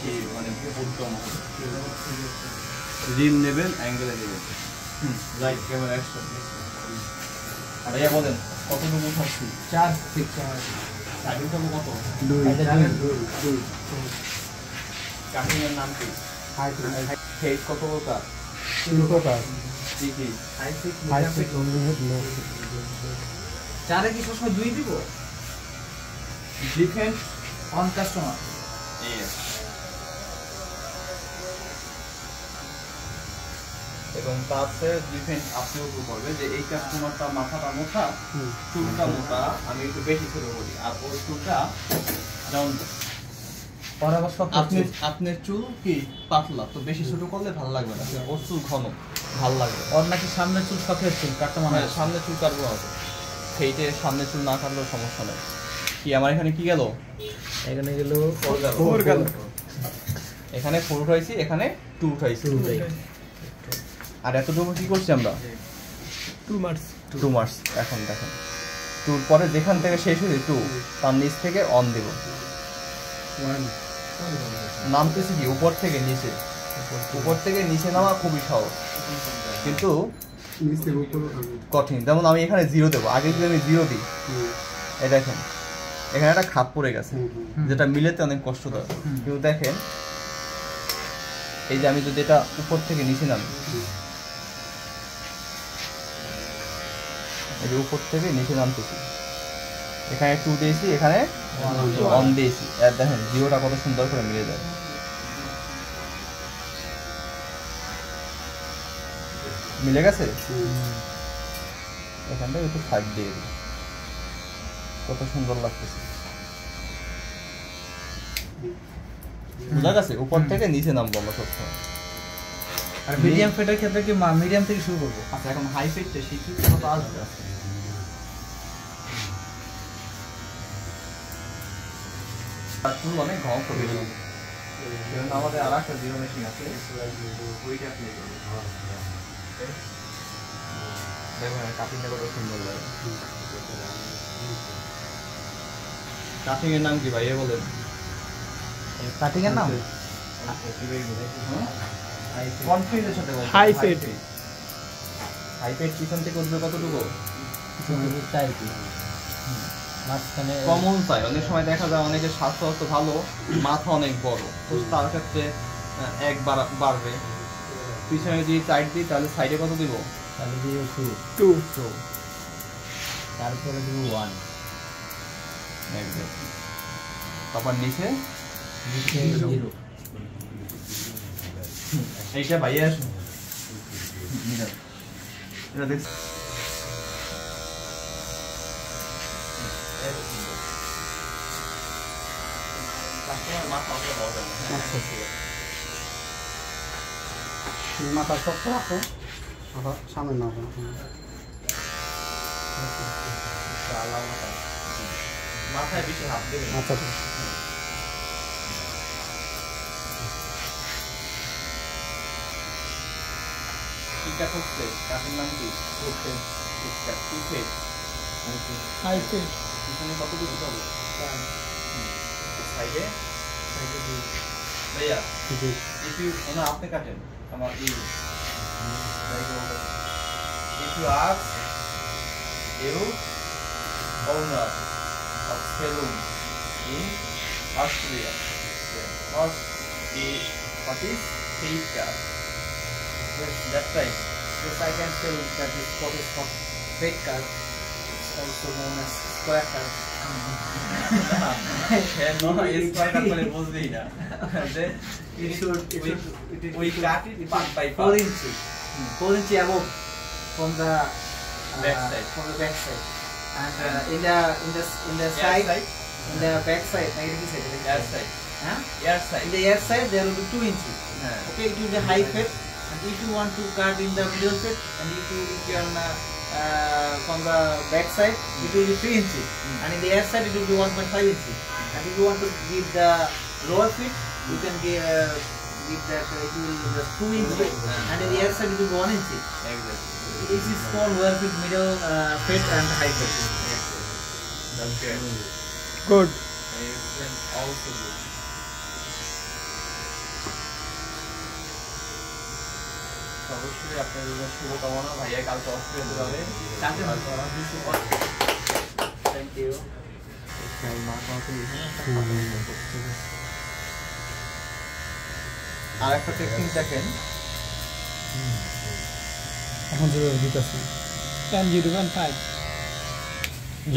বেশি মানে উত্তম হবে। রিম নেবেন, অ্যাঙ্গেলে নেবেন। Light camera action. আর ভাইয়া বলেন কতটুকু উঠাচ্ছি? 4 6 কাটিং করবো কত? 2 কাটিং এর নাম কি? হেড কত প্রকার? 3 প্রকার। কি কি? হাই সিক্স অনলি হেড লো। 4 কি সবসময় 2 দিব? Defence on customer. ইয়েস। এবং তাতে ডিফেন্স আপনি উপর করবে যে এই কাস্টমারটা মাথাটা মোটা, চুলটা মোটা, আমি একটু বেশি ছোট করি, আর ওর চুলটা যেমন আপনার চুল কি পাতলা, তো বেশি ছোট করলে ভালো লাগবে না, ওর চুল ঘন ভালো লাগবে। ওর নাকি সামনের চুল শখের চুল কাটতে মনে হয়। সামনে চুল কাটবো হবে, সেইটে সামনে চুল না কাটলেও সমস্যা নেই। কি আমার এখানে কি গেল? এখানে গেল 4 গেল। এখানে 4 উঠাইছি, এখানে 2 উঠাইছি। আর এতটুকু কি করছি আমরা? 2 মার্কস। এখন দেখেন 2 পরে যেখান থেকে শেষ হয়েছে 2, তার নিচ থেকে অন দেব। নামতেছি কি উপর থেকে নিচে, উপর থেকে নিচে নামা খুবই সহজ, কিন্তু কঠিন। যেমন আমি এখানে 0 দেবো, আগে যদি আমি 0 দিই, এই দেখেন এখানে একটা খাপ পড়ে গেছে, যেটা মিলেতে অনেক কষ্ট দেয়। কিন্তু দেখেন এই যে আমি যদি এটা উপর থেকে নিচে নামি, এই যে উপর থেকে নিচে নামতেছি, এখানে 2 দিয়েছি, এখানে 1 দিয়েছি, আর দেখেন 0টা কত সুন্দর করে মিলে যায়। মিলে গেছে। এখান থেকে একটু 5 দিয়ে দিই, কত সুন্দর লাগতেছে। বুঝা গেছে? উপর থেকে নিচে নামবো আমরা সবসময়। আর মিডিয়াম ফেটের ক্ষেত্রে কি মিডিয়াম থেকে শুরু করব? আচ্ছা, এখন হাই ফেটটা শিখি, কত আসবে? চুল অনেক ঘন করবে, আমাদের আর একটা 0 মেশিন আছে, ওইটা প্লে করবো। দেখো কাটিংটা কত সুন্দর লাগে। কাটিং এর নাম কি ভাই বলেন? কাটিং এর নাম কনফিউজের সাথে বলতে হাই ফেট। হাই ফেট পিছন থেকে উঠবে কতটুকু? মাঝখানে কমন চাই। অনেক সময় দেখা যায় অনেকের স্বাস্থ্য ভালো, মাথা অনেক বড়, তো তার ক্ষেত্রে 1 বাড়বে। পিছনে যদি 4 দিই তাহলে সাইডে কত দিব? তাহলে দিব 2 তারপরে দিব 1 এক্স্যাক্টলি। তারপর নিচে 0 এইটা ভাইয়া আসুন, এটা দেখ মাথা সব রাখো, সামনে না মাথায় বেশি হাত দেবে। আচ্ছা, টিকা করতে কাটিং নাম কি? করতে হাই ফেট। পিছনে কতটুকু হবে? সাইডে ভাইয়া if you না আপনি কাটেন আমার এই if you ask you owner of salon in Australia what is fake cut? Yes, That's right. yes, I can tell that this spot is for fake cut. It's also known as square cut. বুঝবেই না যে It should we cut it part by 4 part. inch, 4 inch above from the Back side. From the back side, and in the side, side. in the back side, negative side, Air side. huh? Air In side. the air side there will be 2 inches. হ্যাঁ। Okay, it will be high fat, and if you want to cut in the middle fat, and if you can from the back side, it will be 3 inches, and in the air side it will be 1.5 inches. And if you want to give the lower fit, you can give that it will be just 2 inches, and in the air side it will be 1 inch. Exactly. This is called lower fit, middle fit, and high fit. That's good. Good. You can also do. অবশ্যই আপনাদের জন্য শুভকামনা। ভাইয়া কালকে অস্ট্রেলিয়াতে যাবে। Thank you. আর একটা technique দেখেন, এখন যেভাবে দিতেছে 10.05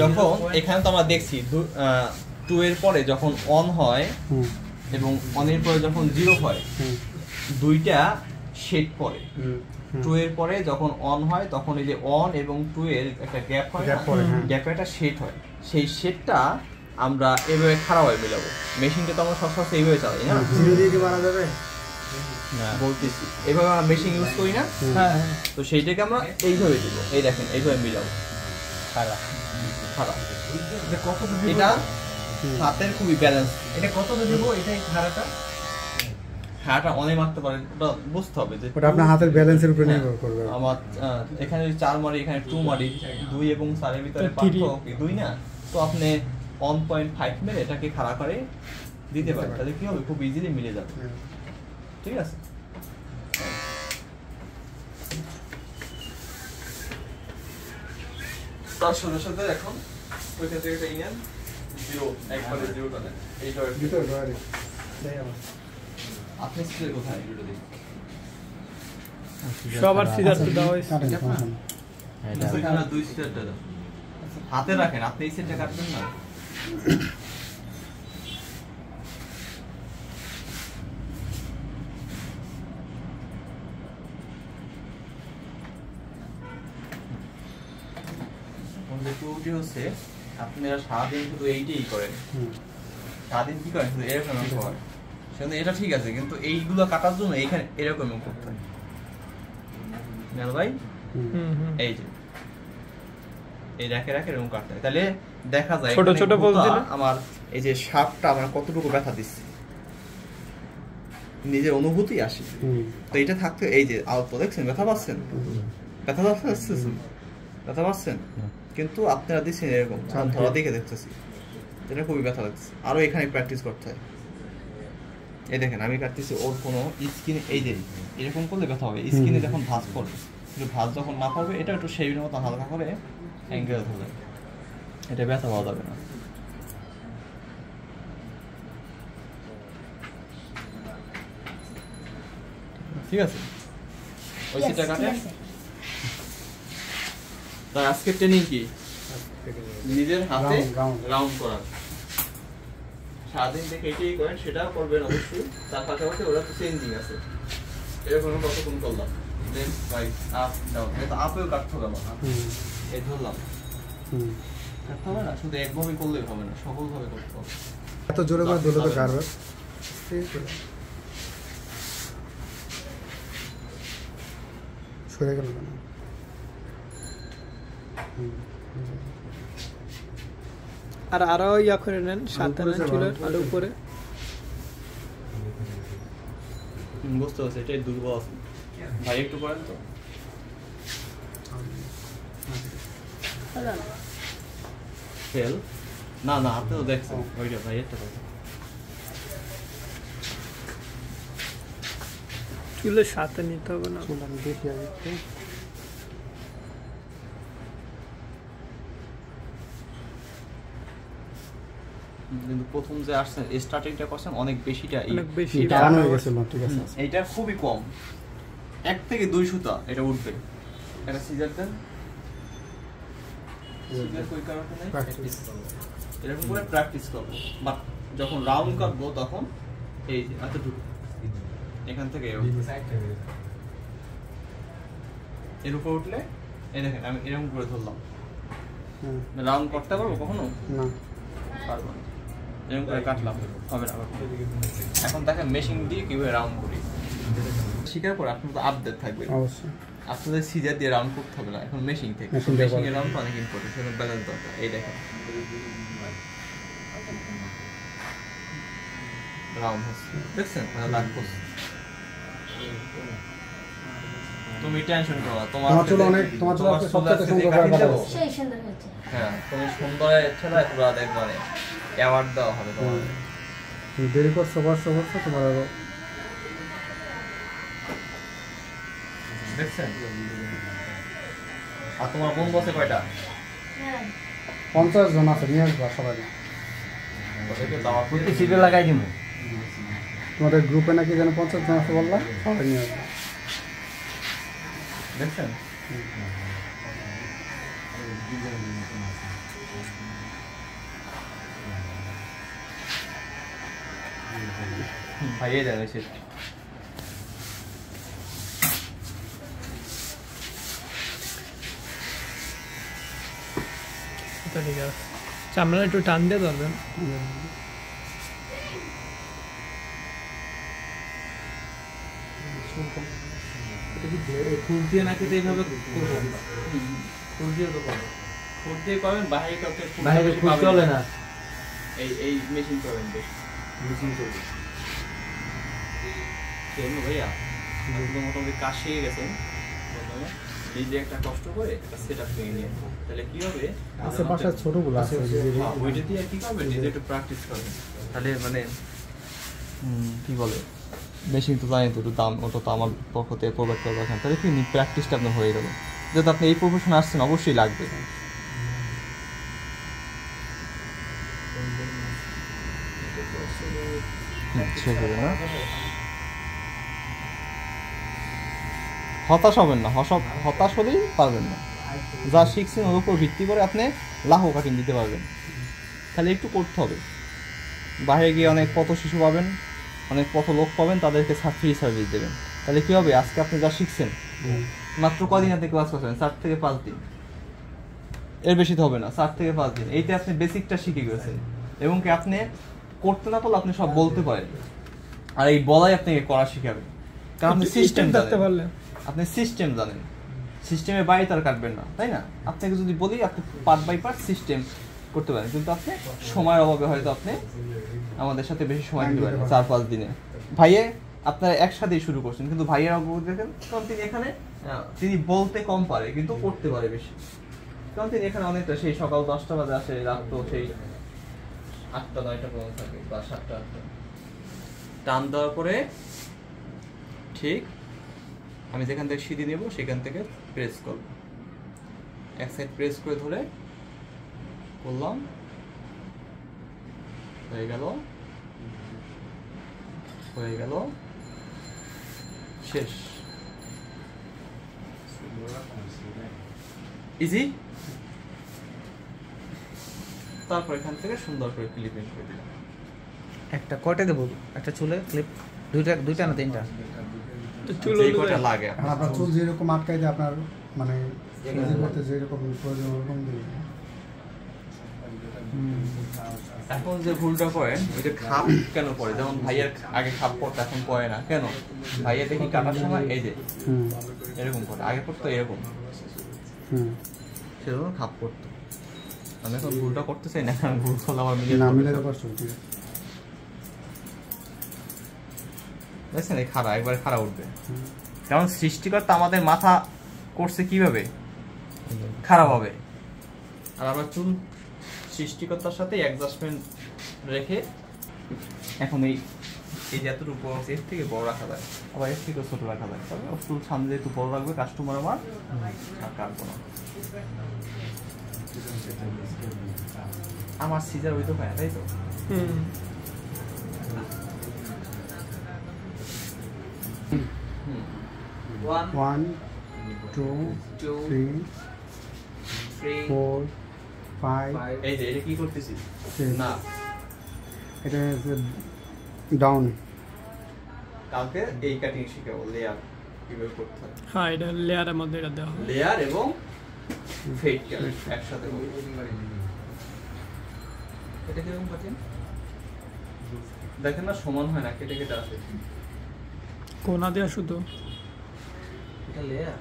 যখন এখানে তো আমরা দেখছি 2 এর পরে যখন অন হয় এবং অনের পরে যখন 0 হয়, দুইটা শেড পড়ে। 2 এর পরে যখন অন হয় তখন এই যে অন এবং 2 এর একটা গ্যাপ হয়, গ্যাপে একটা শেড হয়। সেই শেডটা আমরা এভাবে খাড়াভাবে মিলাবো। মেশিনটা তো আমরা সবসময় এইভাবে চালাই না, জিরো দিয়ে কি বানা যাবে? বলতেছি এভাবে আমরা মেশিন ইউজ করি না, তো সেইটাকে আমরা এইভাবে দিব। এই দেখেন এইভাবে মিলাবো খাড়া। এটা হাতের খুবই ব্যালেন্স। এটা কত দেব? এটাই ধারাটা খাড়াটা অনেক মারতে পারেন, ওটা বুঝতে হবে যে ওটা আপনার হাতের ব্যালেন্সের উপর নির্ভর করবে। আমার এখানে 4 মারি, এখানে 2 মারি, 2 এবং 4 এর ভিতরে পার্থক্য কি 2 না, তো আপনি 1.5 মেরে এটাকে খাড়া করে দিতে পারেন, তাহলে কি হবে, খুব ইজিলি মিলে যাবে। ঠিক আছে, তার সাথে সাথে এখন ওইখান থেকে একটা ইনিয়ান 0 একবারে 0টা দেন। এইটা ভিতরে বাইরে আপনি স্প্রে কোথায় ভিডিও দেখুন, সবার সিজার তো দাও হইছে। এখানে 2 সেটটা দাও, হাতে রাখেন, আপনি এই সেটটা কাটবেন না। টুটি হচ্ছে আপনারা সারাদিন শুধু এইটাই করেন, সারাদিন কি করেন শুধু এরকম করেন, সেজন্য এটা ঠিক আছে, কিন্তু এইগুলো কাটার জন্য এইখানে এরকম করতে হয় ভাই। এই যে এই রাখে রাখে এরকম কাটতে হয়, তাহলে দেখা যায় ছোট ছোট বলতে আমার এই যে শার্পটা আমার কতটুকু ব্যথা দিচ্ছে নিজের অনুভূতি আসে। তো এটা থাকতে এই যে আলতো দেখছেন ব্যথা পাচ্ছেন, ব্যথা পাচ্ছেন, ব্যথা পাচ্ছেন, কিন্তু আপনারা দিচ্ছেন এরকম ধরা দেখে দেখতেছি, এটা খুবই ব্যথা লাগছে। আরো এখানে প্র্যাকটিস করতে হয়। এই দেখেন আমি কাটতেছি, ওর কোনো স্কিনে এই যে এরকম করলে ব্যথা হবে, স্কিনে যখন ভাঁজ পড়বে, কিন্তু ভাঁজ যখন না পড়বে এটা একটু শেভিংয়ের মতো হালকা করে অ্যাঙ্গেল ধরবে, এটা ব্যথা পাওয়া যাবে না। ঠিক আছে, ওই সিটটা কাটে। তার আজকের ট্রেনিং কি নিজের হাতে রাউন্ড করার, সারাদিন থেকে এটাই করেন, সেটাও করবেন অবশ্যই। তার পাশাপাশি ওরা তো চেঞ্জিং আছে, এরকম কতক্ষণ করলাম, দেন রাইট আপ ডাউন, এটা আপেও কাটতে হবে আমার, এই ধরলাম কাটতে হবে না, শুধু একভাবে করলেই হবে না, সকলভাবে করতে হবে। এত জোরে করে দিলে তো গারবার সরে গেল কেন? আর আরো ইয়া করে নেন, সাথে নেন চুলের আর উপরে। বুঝতে পারছি, এটাই দুর্বল আছে ভাই, একটু করেন তো। ফেল না না, আপনি তো দেখছেন ওইটা ভাই, একটা কথা চুলের সাথে নিতে হবে না। চুল আমি দেখি আগে একটু। কিন্তু প্রথম যে আসছেন স্টার্টিংটা করছেন অনেক বেশিটা, অনেক বেশি টান হয়ে গেছিল, ঠিক আছে। এইটা খুবই কম, 1 থেকে 2 সুতা এটা উঠবে। এটা সিজার দেন, সিজার কই কারণে নাই, এরকম করে প্র্যাকটিস করব। বাট যখন রাউন্ড কাটবো তখন এই যে এতটুকু এখান থেকে এর উপর উঠলে এই দেখেন আমি এরকম করে ধরলাম, রাউন্ড করতে পারবো কখনো না, পারবো না, এরকম করে কাটলাম হবে না। এখন দেখেন মেশিন দিয়ে কিভাবে রাউন্ড করি, শিকার করে আপনার তো আপডেট থাকবে অবশ্যই। আপনাদের সিজার দিয়ে রাউন্ড করতে হবে না, এখন মেশিন থেকে, Machine দিয়ে মেশিনের রাউন্ড অনেক ইম্পর্টেন্ট, সেটা ব্যালেন্স দরকার। এই দেখেন রাউন্ড হচ্ছে, দেখছেন লাগ করছে। তুমি টেনশন করো না, তোমার চুল অনেক, তোমার চুল সবচেয়ে সুন্দর করে কাটা আছে। সেই সুন্দর হয়েছে। হ্যাঁ, তুমি সুন্দর ছেলে পুরো দেখবারে অ্যাওয়ার্ড দেওয়া হবে তোমার। তুমি দেরি করছো, বর্ষ তোমার আরো দেখছেন? আর তোমার বোন বসে কয়টা? 50 জন আছে, নিয়ে আসবা সবাই। ওদেরকে দাওয়াত দিয়ে প্রতি সিটে লাগাই দিব। তোমাদের গ্রুপে নাকি যেন 50 জন আছে বললা, সবাই নিয়ে আসবা। দেখছেন? ভাইয়ে দেন এসে। তো ঠিক আছে, চামড়া একটু টান দিয়ে ধরবেন। ফুল দিয়ে নাকি এইভাবে করবো, ফুল দিয়ে তো করবো, ফুল দিয়ে করবেন বাইরে কাউকে বাইরে খুব চলে না। এই মেশিন করবেন, মেশিন করবেন কেমন ভাইয়া? আপনি মোটামুটি কাজ শিখে গেছেন, নিজে একটা কষ্ট করে একটা সেট আপ করে নিয়ে, তাহলে কি হবে আশেপাশে ছোটগুলো আছে, ওইটা দিয়ে কি করবেন, নিজে একটু প্র্যাকটিস করবেন, তাহলে মানে কি বলে মেশিন তো জানি তো, একটু দাম ওটা তো আমার পক্ষ থেকে প্রোভাইড করবো এখানে, তাহলে কি প্র্যাকটিসটা আপনার হয়ে গেল। যেহেতু আপনি এই প্রফেশনে আসছেন অবশ্যই লাগবে। শেষ হবে না, হতাশ হবেন না, হতাশ হলেই পারবেন না। যা শিখছেন ওর উপর ভিত্তি করে আপনি লাখো কাটিং দিতে পারবেন, তাহলে একটু করতে হবে। বাইরে গিয়ে অনেক পথ শিশু পাবেন, অনেক পথ লোক পাবেন, তাদেরকে ফ্রি সার্ভিস দেবেন, তাহলে কী হবে? আজকে আপনি যা শিখছেন মাত্র কদিন আপনি ক্লাস করছেন, 4 থেকে 5 দিন, এর বেশি তো হবে না, 4 থেকে 5 দিন। এইতে আপনি বেসিকটা শিখে গেছেন, এবং কি আপনি করতে না পারলে আপনি সব বলতে পারেন, আর এই বলাই আপনাকে করা শিখাবে, কারণ আপনি সিস্টেম থাকতে পারলে, আপনি সিস্টেম জানেন, সিস্টেমের বাইরে তার কাটবেন না, তাই না? আপনাকে যদি বলি আপনি পার্ট বাই পার্ট সিস্টেম করতে পারেন, কিন্তু আপনি সময়ের অভাবে হয়তো আপনি আমাদের সাথে বেশি সময় দিতে পারেন 4-5 দিনে। ভাইয়ে আপনারা একসাথেই শুরু করছেন, কিন্তু ভাইয়ের অগ্রগতি দেখেন, কারণ তিনি এখানে তিনি বলতে কম পারে কিন্তু করতে পারে বেশি, কারণ তিনি এখানে অনেকটা সেই সকাল 10টা বাজে আসে, রাত তো সেই 8টা-9টা পর্যন্ত থাকে, বা 7টা-8টা। টান দেওয়ার পরে ঠিক আমি যেখান থেকে সিঁড়ি নেব সেখান থেকে প্রেস করব, এক সাইড প্রেস করে ধরে করলাম, হয়ে গেল, হয়ে গেল, শেষ। ইজি। তারপর এখান থেকে সুন্দর করে ক্লিপিং করে দিলাম। একটা কয়টা দেবো? একটা চুলে ক্লিপ দুইটা না তিনটা? যে কয়টা লাগে আর আপনার চুল যেরকম আটকাই দেয় আপনার মানে করতে যেরকম প্রয়োজন ওরকম দিন। এখন যে ভুলটা করেন ওইটা খাপ কেন পড়ে, যেমন ভাইয়ের আগে খাপ পড়তো এখন পড়ে না কেন? ভাইয়া দেখি কাটার সময় এই যে এরকম পড়ে, আগে পড়তো এরকম, সেরকম খাপ পড়তো। আমি এখন ভুলটা করতে চাই না, কারণ ভুল করলে আমার মিলে কষ্ট দেখছেন, এই খাড়া একবারে খাড়া উঠবে, কারণ সৃষ্টিকর্তা আমাদের মাথা করছে কিভাবে? খারাপ হবে। আর আমরা চুল সৃষ্টিকর্তার সাথে অ্যাডজাস্টমেন্ট রেখে এখন এই যতটুকু বড় আছে এর থেকে বড় রাখা যায়, আবার এর থেকে ছোট রাখা যায়, তবে চুল সামনে একটু বড় রাখবে কাস্টমার আমার, আর কাটবো না। আমার সিজার ওই তো পায়, তাই তো? One, two, three, 4, 5. এই যে এটা কি করতেছি না, এটা ডাউন। কালকে এই কাটিং শিখাবো, লেয়ার কিভাবে করতে হয়। হ্যাঁ, এটা লেয়ারের মধ্যে এটা দেওয়া হবে, লেয়ার এবং ফেড একসাথে হবে। এটা কিরকম কাটেন দেখেন না, সমান হয় না, কেটে কেটে আসে। কোনা দেওয়া শুধু এটা লেয়ার।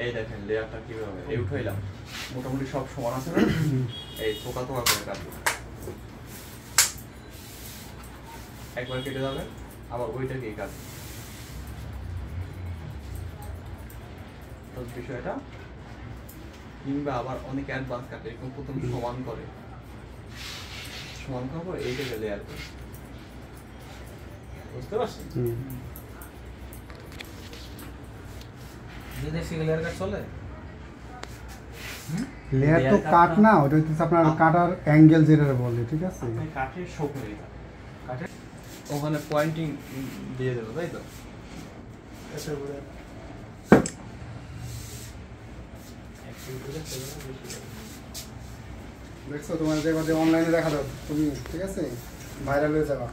এই দেখেন লেয়ারটা কিভাবে এই উঠাইলাম, মোটামুটি সব সমান আছে না, এই পোকা তোকা করে কাটবো, একবার কেটে যাবে, আবার ওইটাকেই কাটবে। তো বিষয়টা কিংবা আবার অনেক অ্যাডভান্স কাটে, এরকম প্রথম সমান করে, সমান করার পর এইটাকে লেয়ার করে, বুঝতে পারছেন? বিদেশি লেয়ার কাট চলে? লেয়ার তো কাট না, ওটা হচ্ছে আপনার কাটার অ্যাঙ্গেল যেটা বলে, ঠিক আছে? কাঠের শো করে কাঠের ওখানে পয়েন্টিং দিয়ে দেবো, তাই তো? দেখছো তোমার যে অনলাইনে দেখা দাও তুমি, ঠিক আছে? ভাইরাল হয়ে যাবা।